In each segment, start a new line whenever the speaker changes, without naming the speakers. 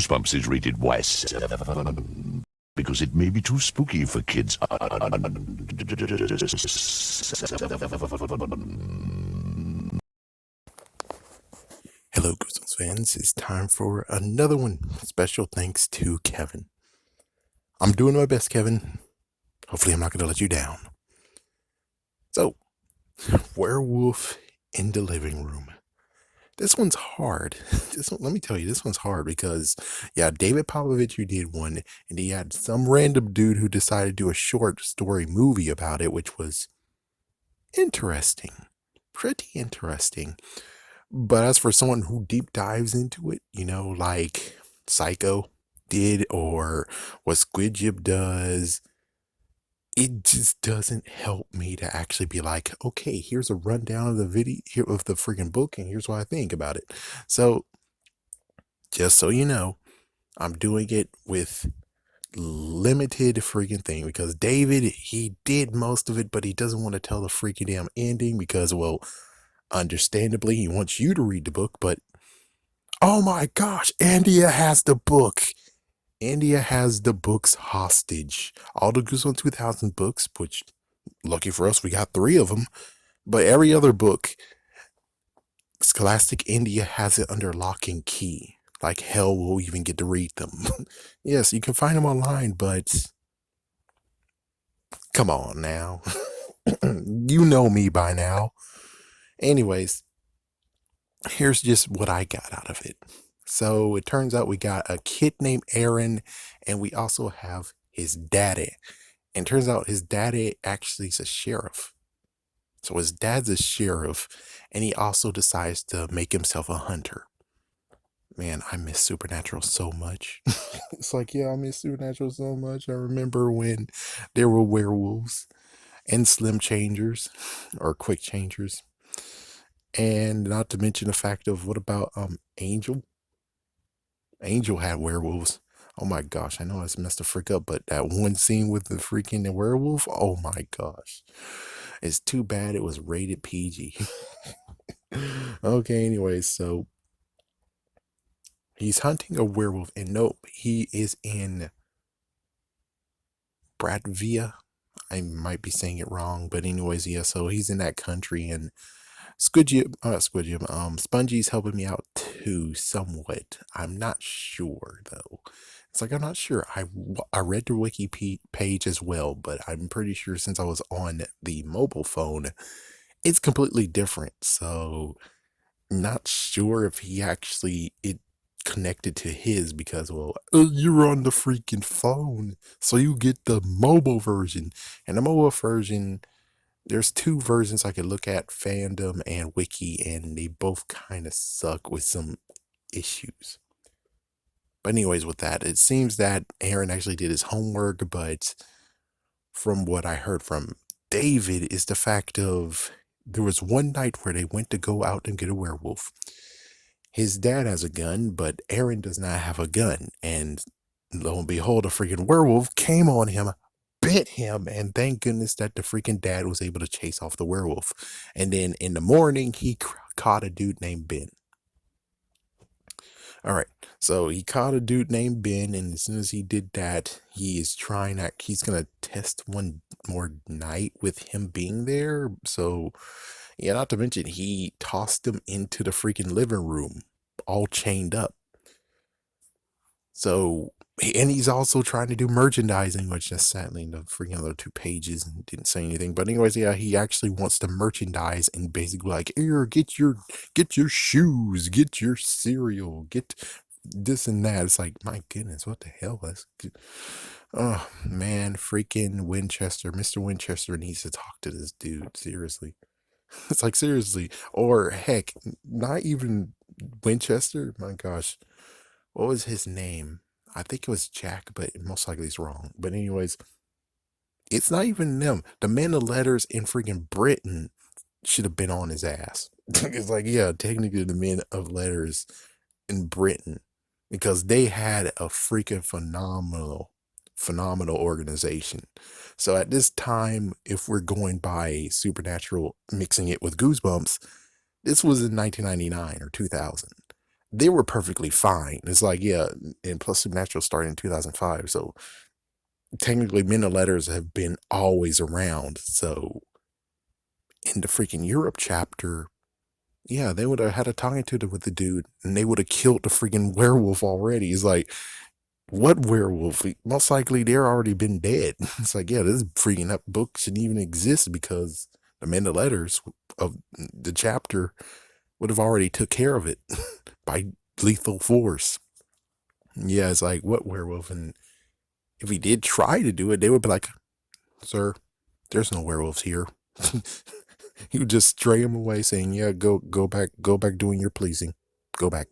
Goosebumps is rated West because it may be too spooky for kids.
Hello, Goosebumps fans. It's time for another one. Special thanks to Kevin. I'm doing my best, Kevin. Hopefully, I'm not going to let you down. So, Werewolf in the Living Room. This one's hard. Let me tell you, this one's hard because, David Popovich, who did one, and he had some random dude who decided to do a short story movie about it, which was interesting. Pretty interesting. But as for someone who deep dives into it, like Psycho did or what Squid Jib does, it just doesn't help me to actually be like, okay, here's a rundown of the video of the freaking book, and here's what I think about it. So, just so you know, I'm doing it with limited freaking thing because David, he did most of it, but he doesn't want to tell the freaking damn ending because, well, understandably, he wants you to read the book, but oh my gosh, India has the book. India has the books hostage. All the Goosebumps 2000 books, which, lucky for us, we got 3 of them. But every other book, Scholastic India has it under lock and key. Like hell we'll even get to read them. Yes, you can find them online, but come on now. You know me by now. Anyways, here's just what I got out of it. So it turns out we got a kid named Aaron, and we also have his daddy. And turns out his daddy actually is a sheriff. So his dad's a sheriff, and he also decides to make himself a hunter. Man, I miss Supernatural so much. It's like, I miss Supernatural so much. I remember when there were werewolves and slim changers or quick changers. And not to mention the fact of what about Angel? Angel had werewolves. Oh my gosh, I know I messed the freak up, but that one scene with the freaking werewolf, oh my gosh. It's too bad it was rated PG. Okay, anyways, so he's hunting a werewolf, and nope, he is in Bradvia. I might be saying it wrong, but anyways, so he's in that country, and Spongy's helping me out too, somewhat. I'm not sure though. It's like I'm not sure. I read the wiki page as well, but I'm pretty sure since I was on the mobile phone, it's completely different. So not sure if he actually it connected to his because you're on the freaking phone, so you get the mobile version, and the mobile version. There's 2 versions I could look at, fandom and wiki, and they both kind of suck with some issues. But anyways, with that, it seems that Aaron actually did his homework, but from what I heard from David is the fact of there was one night where they went to go out and get a werewolf. His dad has a gun, but Aaron does not have a gun, and lo and behold, a freaking werewolf came on him, bit him, and thank goodness that the freaking dad was able to chase off the werewolf. And then in the morning, he caught a dude named Ben. All right, so he caught a dude named Ben, and as soon as he did that, he's gonna test one more night with him being there. So, not to mention, he tossed him into the freaking living room, all chained up. So, and he's also trying to do merchandising, which just sadly the freaking other 2 pages and didn't say anything. But anyways, he actually wants to merchandise and basically like, here, get your shoes, get your cereal, get this and that. It's like, my goodness, what the hell? Oh man, freaking Mr. Winchester needs to talk to this dude. Seriously. It's like, seriously. Or heck, not even Winchester. My gosh. What was his name? I think it was Jack, but most likely it's wrong. But anyways, it's not even them. The men of letters in freaking Britain should have been on his ass. It's like, technically the men of letters in Britain, because they had a freaking phenomenal organization. So at this time, if we're going by Supernatural, mixing it with Goosebumps, this was in 1999 or 2000. they were perfectly fine. It's like, yeah, and plus Supernatural started in 2005, so technically men of letters have been always around. So in the freaking Europe chapter, yeah, they would have had a talking to with the dude, and they would have killed the freaking werewolf already. It's like, what werewolf? Most likely they're already been dead. It's like, yeah, this freaking up book shouldn't even exist because the men of letters of the chapter would have already took care of it by lethal force. Yeah, it's like, what werewolf? And if he did try to do it, they would be like, sir, there's no werewolves here. He would just stray him away saying, yeah, go back doing your pleasing. Go back.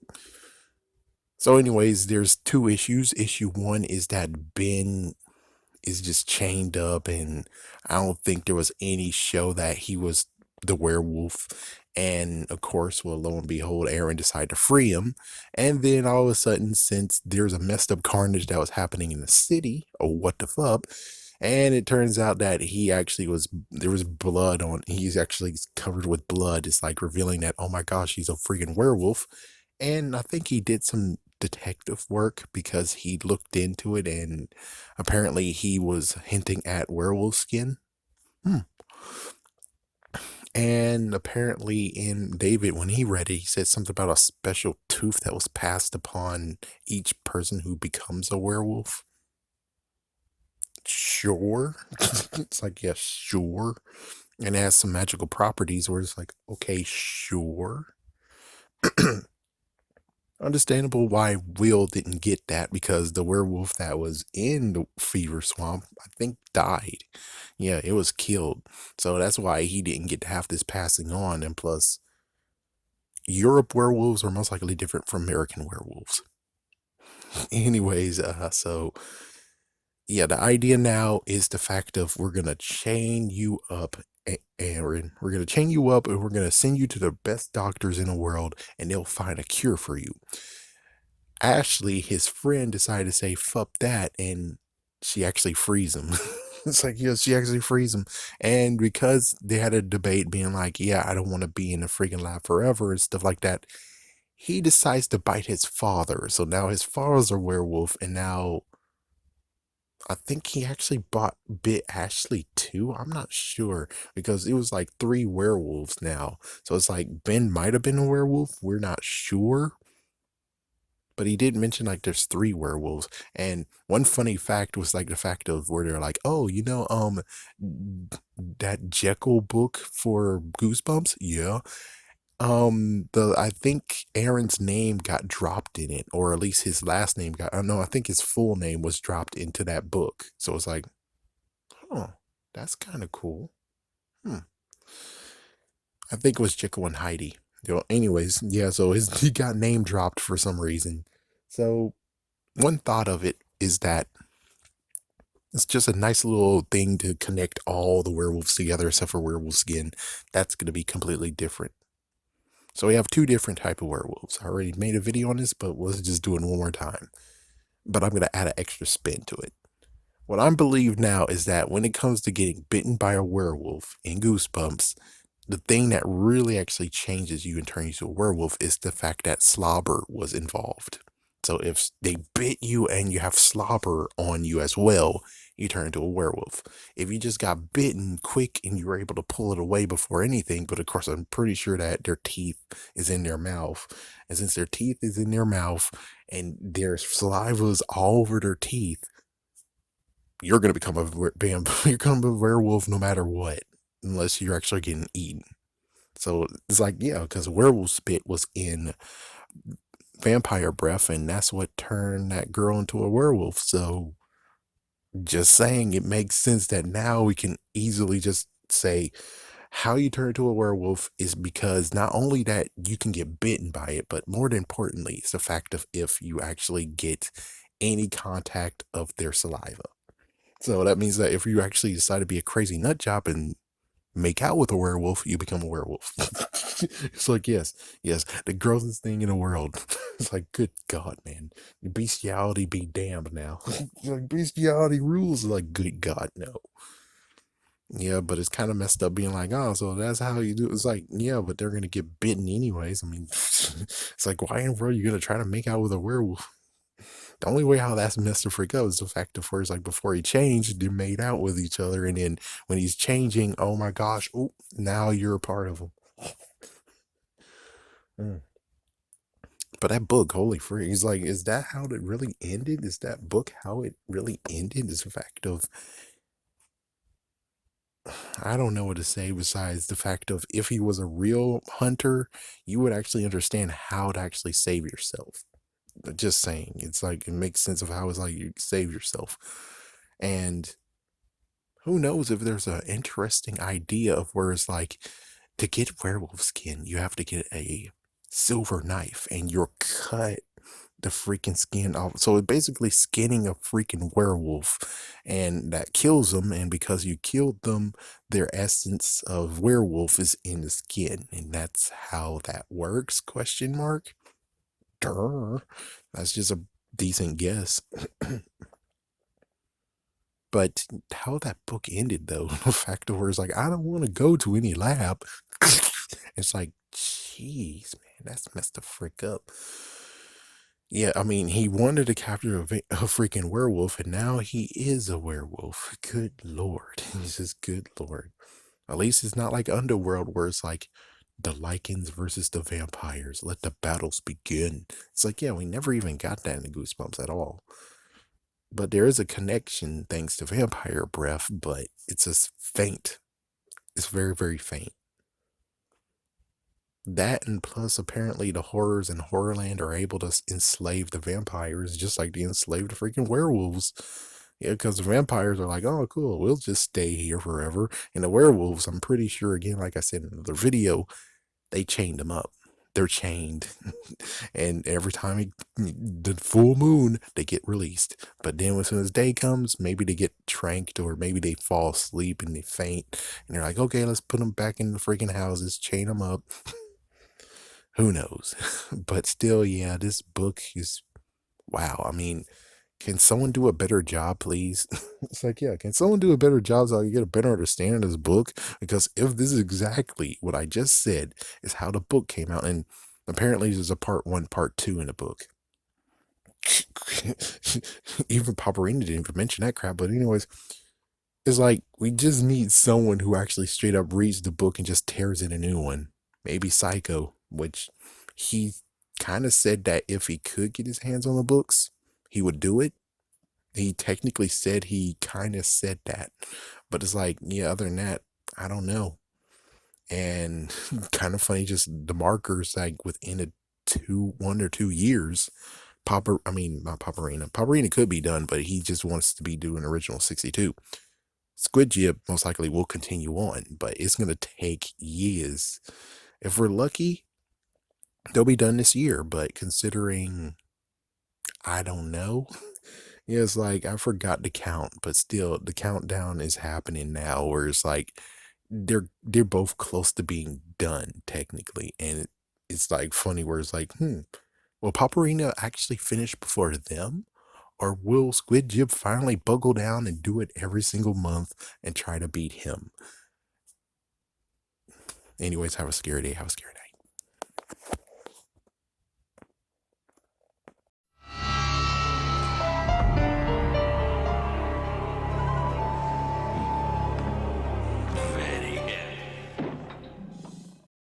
So anyways, there's two issues. Issue one is that Ben is just chained up, and I don't think there was any show that he was the werewolf. And of course, well, lo and behold, Aaron decided to free him. And then all of a sudden, since there's a messed up carnage that was happening in the city, oh, what the fuck? And it turns out that he actually there was blood on, he's actually covered with blood. It's like revealing that, oh my gosh, he's a freaking werewolf. And I think he did some detective work because he looked into it, and apparently he was hinting at werewolf skin. And apparently in David, when he read it, he said something about a special tooth that was passed upon each person who becomes a werewolf. Sure. It's like, yeah, sure. And it has some magical properties where it's like, okay, sure. Understandable why Will didn't get that, because the werewolf that was in the fever swamp, I think, died. Yeah, it was killed. So that's why he didn't get to have this passing on. And plus, Europe werewolves are most likely different from American werewolves. Anyways, so yeah, the idea now is the fact of we're going to chain you up, Aaron. We're going to chain you up, and we're going to send you to the best doctors in the world, and they'll find a cure for you. Ashley, his friend, decided to say, fuck that, and she actually frees him. It's like, yeah, she actually frees him. And because they had a debate being like, yeah, I don't want to be in the freaking lab forever and stuff like that, he decides to bite his father. So now his father's a werewolf, and now I think he actually bit Ashley too. I'm not sure, because it was like 3 werewolves now. So it's like Ben might have been a werewolf. We're not sure. But he did mention like there's 3 werewolves. And one funny fact was like the fact of where they're like, oh, that Jekyll book for Goosebumps? Yeah. I think Aaron's name got dropped in it, or at least his last name got, no, I think his full name was dropped into that book. So it's like, oh, that's kind of cool. I think it was Jekyll and Heidi. Anyways, yeah, so he got name dropped for some reason. So one thought of it is that it's just a nice little thing to connect all the werewolves together, except for werewolf skin. That's going to be completely different. So we have 2 different type of werewolves. I already made a video on this, but let's just do it one more time. But I'm going to add an extra spin to it. What I believe now is that when it comes to getting bitten by a werewolf in Goosebumps, the thing that really actually changes you and turns you to a werewolf is the fact that slobber was involved. So if they bit you and you have slobber on you as well, you turn into a werewolf. If you just got bitten quick and you were able to pull it away before anything, but of course I'm pretty sure that their teeth is in their mouth. And since their teeth is in their mouth and their saliva is all over their teeth, you're going to become you're going to be a werewolf no matter what, unless you're actually getting eaten. So it's like, yeah, because werewolf spit was in vampire breath, and that's what turned that girl into a werewolf. So just saying, it makes sense that now we can easily just say how you turn into a werewolf is because not only that you can get bitten by it, but more importantly, it's the fact of if you actually get any contact of their saliva. So that means that if you actually decide to be a crazy nut job and make out with a werewolf, you become a werewolf. It's like, yes, the grossest thing in the world. It's like, good God, man. Bestiality be damned now. It's like, bestiality rules. Like, good God, no. Yeah, but it's kind of messed up being like, oh, so that's how you do it. It's like, yeah, but they're gonna get bitten anyways. I mean, it's like, why in the world are you gonna try to make out with a werewolf? The only way how that's messed the freak up is the fact of where it's like before he changed, they made out with each other, and then when he's changing, oh my gosh, oh, now you're a part of him. Mm. But that book, holy freak, he's like, is that how it really ended? Is that book how it really ended? Is the fact of I don't know what to say besides the fact of if he was a real hunter, you would actually understand how to actually save yourself. Just saying, it's like it makes sense of how it's like you save yourself. And who knows if there's an interesting idea of where it's like to get werewolf skin, you have to get a silver knife and you're cut the freaking skin off. So it's basically skinning a freaking werewolf and that kills them. And because you killed them, their essence of werewolf is in the skin. And that's how that works, question mark. Durr. That's just a decent guess. But how that book ended, though, the fact of where it's like, I don't want to go to any lab. It's like, jeez, man, that's messed the frick up. Yeah, I mean, he wanted to capture a freaking werewolf, and now he is a werewolf. Good Lord. He's just, good Lord. At least it's not like Underworld, where it's like the Lycans versus the vampires. Let the battles begin. It's like, yeah, we never even got that in the Goosebumps at all. But there is a connection thanks to vampire breath, but it's just faint. It's very, very faint. That and plus apparently the horrors in Horrorland are able to enslave the vampires just like they enslaved the freaking werewolves. Yeah, because the vampires are like, oh, cool, we'll just stay here forever. And the werewolves, I'm pretty sure, again, like I said in the video, they chained them up. They're chained. And every time the full moon, they get released. But then as soon as day comes, maybe they get tranked or maybe they fall asleep and they faint. And they're like, okay, let's put them back in the freaking houses, chain them up. Who knows? But still, yeah, this book is wow. I mean, can someone do a better job, please? It's like, yeah, can someone do a better job so I can get a better understanding of this book? Because if this is exactly what I just said, is how the book came out, and apparently there's a part 1, part 2 in the book. Even Paparini didn't even mention that crap. But anyways, it's like we just need someone who actually straight up reads the book and just tears in a new one. Maybe Psycho, which he kind of said that if he could get his hands on the books, he would do it. He technically said he kind of said that, but it's like, yeah, other than that, I don't know. And kind of funny, just the markers like within 1 or 2 years, I mean, not Paparina. Paparina could be done, but he just wants to be doing original 62. Squid Jib most likely will continue on, but it's going to take years. If we're lucky, they'll be done this year, but considering, I don't know. Yeah, it's like I forgot to count, but still the countdown is happening now where it's like they're both close to being done technically. And it's like funny where it's like, will Paparina actually finish before them? Or will Squid Jib finally buckle down and do it every single month and try to beat him? Anyways, have a scary day. Have a scary day.